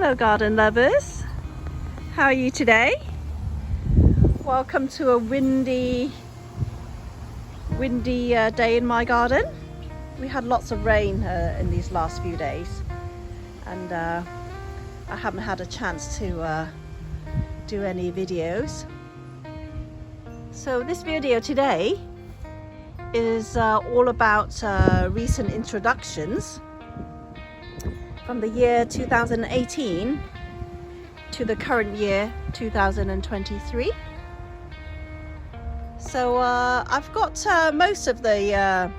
Hello garden lovers, how are you today? Welcome to a windy day in my garden. We had lots of rain in these last few days, and I haven't had a chance to do any videos. So this video today is all about recent introductions from the year 2018 to the current year 2023. So I've got most of the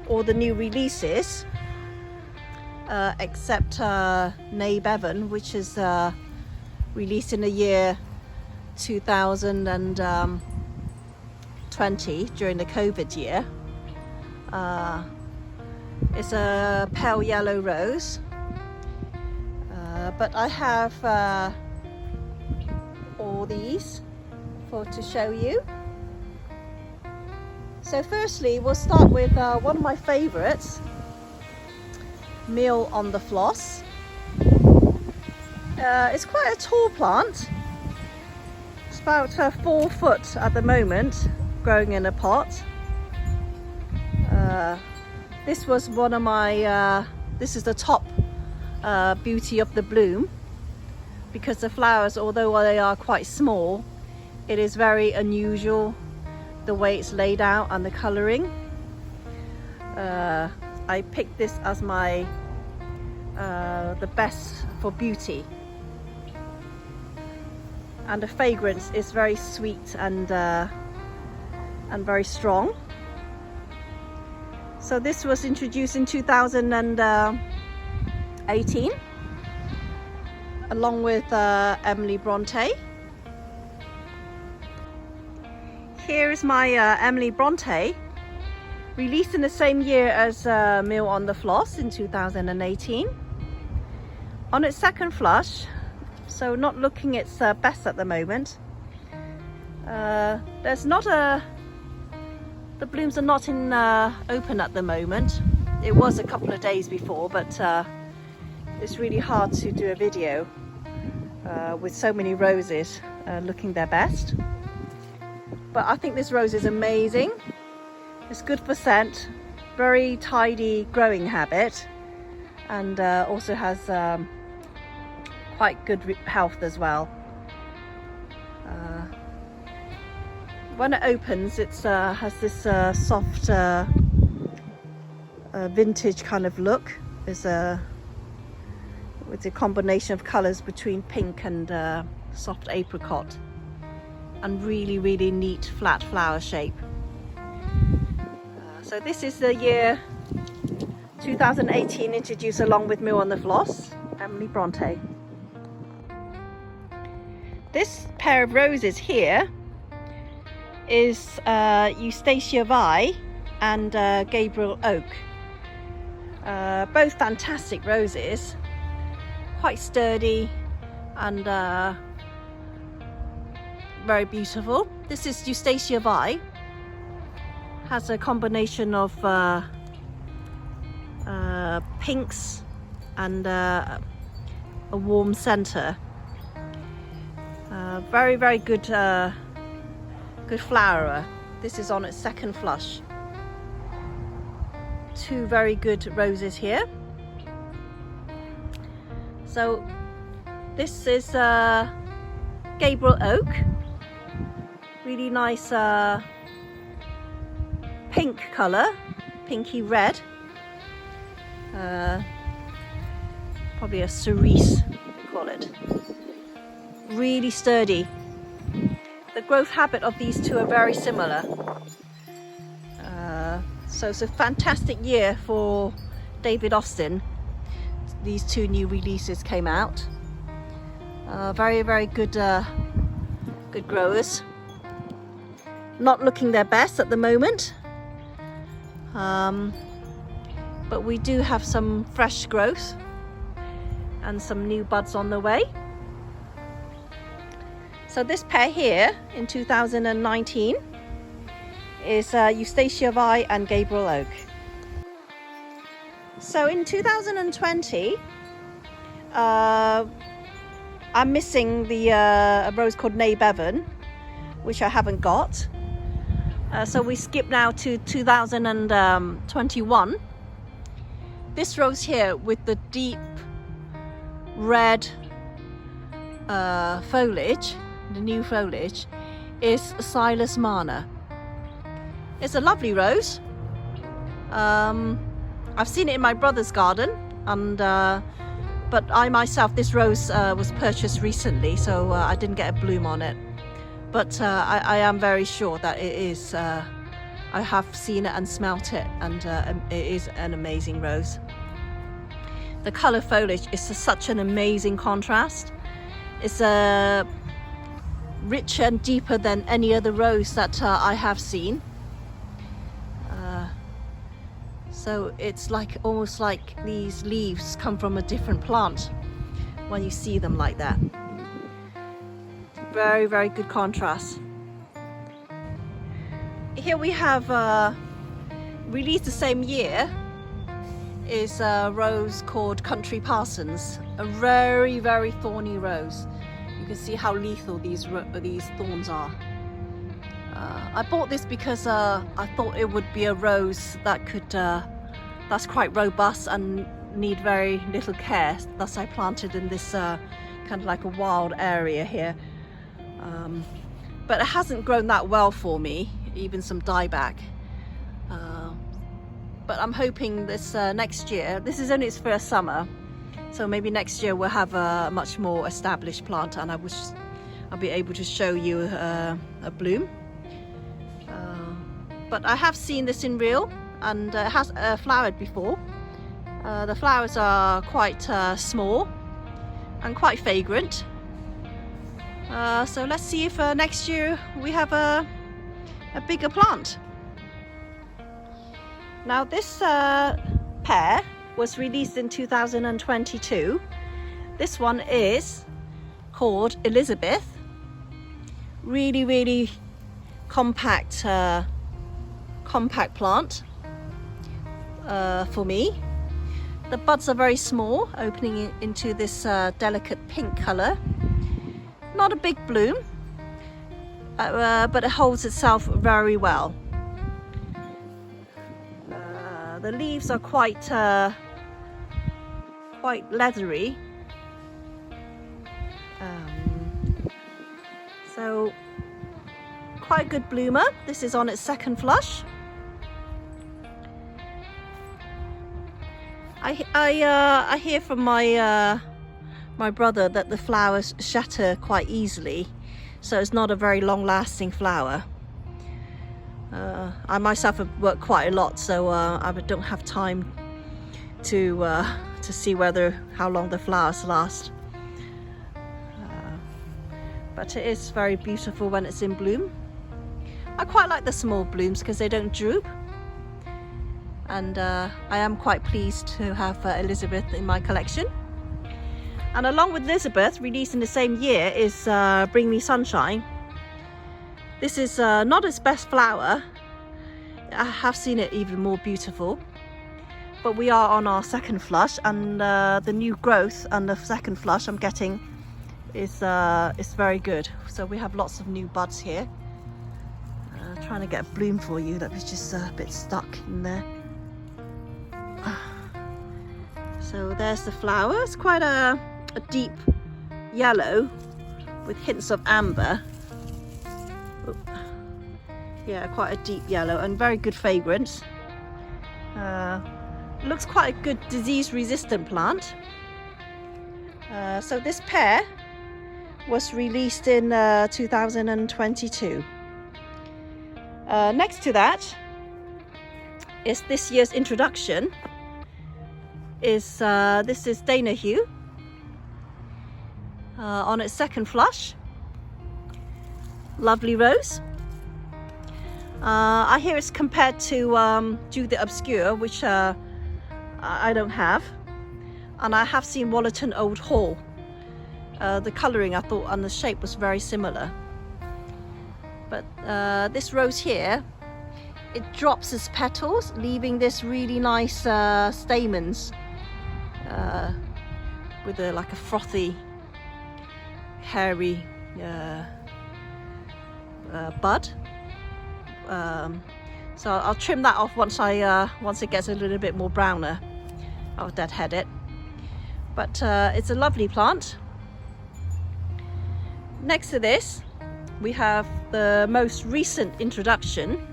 all the new releases except Nabe Evan, which is released in the year 2020 during the COVID year. It's a pale yellow rose. But I have all these to show you. So firstly, we'll start with one of my favorites, Meal on the Floss. It's quite a tall plant. It's about 4 foot at the moment, growing in a pot. This was one of my, this is the top beauty of the bloom, because the flowers, although they are quite small, it is very unusual the way it's laid out and the colouring. I picked this as my the best for beauty, and the fragrance is very sweet and very strong. So this was introduced in 2018 along with Emily Bronte. Here is my Emily Bronte, released in the same year as Meal on the Floss in 2018. On its second flush, so not looking its best at the moment. There's not the blooms are not in open at the moment. It was a couple of days before, but it's really hard to do a video with so many roses looking their best. But I think this rose is amazing. It's good for scent, very tidy growing habit, and also has quite good health as well. When it opens, it has this soft vintage kind of look. It's with a combination of colours between pink and soft apricot, and really neat flat flower shape. So this is the year 2018 introduced along with Meal on the Floss, Emily Bronte. This pair of roses here is Eustacea and Gabriel Oak. Both fantastic roses, quite sturdy and very beautiful. This is Eustacea, has a combination of pinks and a warm center. Very good good flowerer. This is on its second flush. Two very good roses here. So this is Gabriel Oak, really nice pink color, pinky red, probably a cerise we call it. Really sturdy. The growth habit of these two are very similar. So it's a fantastic year for David Austin. These two new releases came out. Very good good growers. Not looking their best at the moment, but we do have some fresh growth and some new buds on the way. So this pair here in 2019 is Eustacea and Gabriel Oak. So in 2020 I'm missing the a rose called Nay Bevan, which I haven't got. So we skip now to 2021. This rose here with the deep red foliage, the new foliage, is Silas Mana. It's a lovely rose. I've seen it in my brother's garden, and but I myself, this rose was purchased recently, so I didn't get a bloom on it. But I am very sure that it is, I have seen it and smelt it, and it is an amazing rose. The colour foliage is such an amazing contrast. It's richer and deeper than any other rose that I have seen. So it's like almost like these leaves come from a different plant when you see them like that. Very, very good contrast. Here we have released the same year is a rose called Country Parsons, a very, very thorny rose. You can see how lethal these thorns are. I bought this because I thought it would be a rose that could that's quite robust and need very little care. Thus I planted in this kind of like a wild area here. But it hasn't grown that well for me, even some dieback. But I'm hoping this next year, this is only its first summer, so maybe next year we'll have a much more established plant, and I'll be able to show you a bloom. But I have seen this in real, and it has flowered before. The flowers are quite small and quite fragrant. So let's see if next year we have a bigger plant. Now this pair was released in 2022. This one is called Elizabeth. Really, really compact plant for me. The buds are very small, opening into this delicate pink colour. Not a big bloom, but it holds itself very well. The leaves are quite leathery, so quite a good bloomer. This is on its second flush. I hear from my brother that the flowers shatter quite easily, so it's not a very long-lasting flower. I myself have worked quite a lot, so I don't have time to see how long the flowers last. But it is very beautiful when it's in bloom. I quite like the small blooms because they don't droop. And I am quite pleased to have Elizabeth in my collection. And along with Elizabeth, released in the same year, is Bring Me Sunshine. This is not its best flower. I have seen it even more beautiful. But we are on our second flush, and the new growth and the second flush I'm getting is very good. So we have lots of new buds here. Trying to get a bloom for you that was just a bit stuck in there. So there's the flower. It's quite a deep yellow with hints of amber. Yeah, quite a deep yellow and very good fragrance. Looks quite a good disease-resistant plant. So this pair was released in 2022. Next to that is this year's introduction. This is Dana Hugh on its second flush. Lovely rose. I hear it's compared to Judith Obscure, which I don't have, and I have seen Wallerton Old Hall. The colouring I thought and the shape was very similar, but this rose here, it drops its petals, leaving this really nice stamens with like a frothy, hairy bud. So I'll trim that off once it gets a little bit more browner. I'll deadhead it. But it's a lovely plant. Next to this, we have the most recent introduction.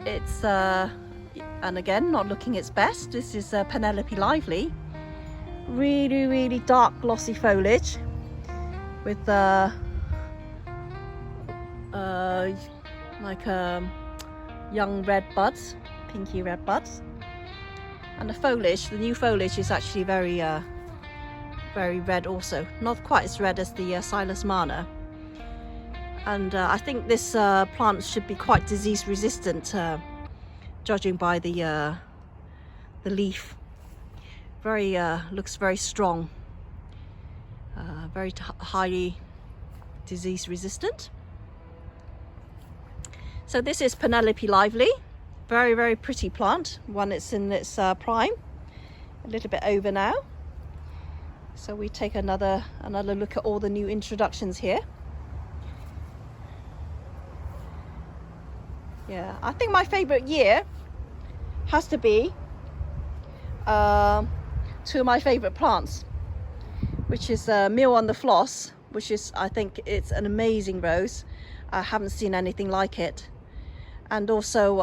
It's, and again, not looking its best. This is Penelope Lively. Really, really dark, glossy foliage with like young red buds, pinky red buds. And the foliage, the new foliage is actually very red also. Not quite as red as the Silas Mana. And I think this plant should be quite disease resistant, judging by the leaf. Very looks very strong, very highly disease resistant. So this is Penelope Lively, very, very pretty plant. One it's in its prime, a little bit over now. So we take another look at all the new introductions here. Yeah, I think my favorite year has to be two of my favorite plants, which is Meal on the Floss, which is, I think it's an amazing rose. I haven't seen anything like it. And also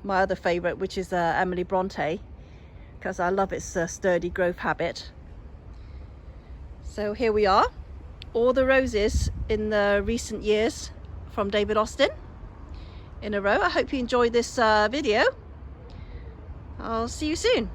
my other favorite, which is Emily Bronte, because I love its sturdy growth habit. So here we are, all the roses in the recent years from David Austin in a row. I hope you enjoyed this video. I'll see you soon.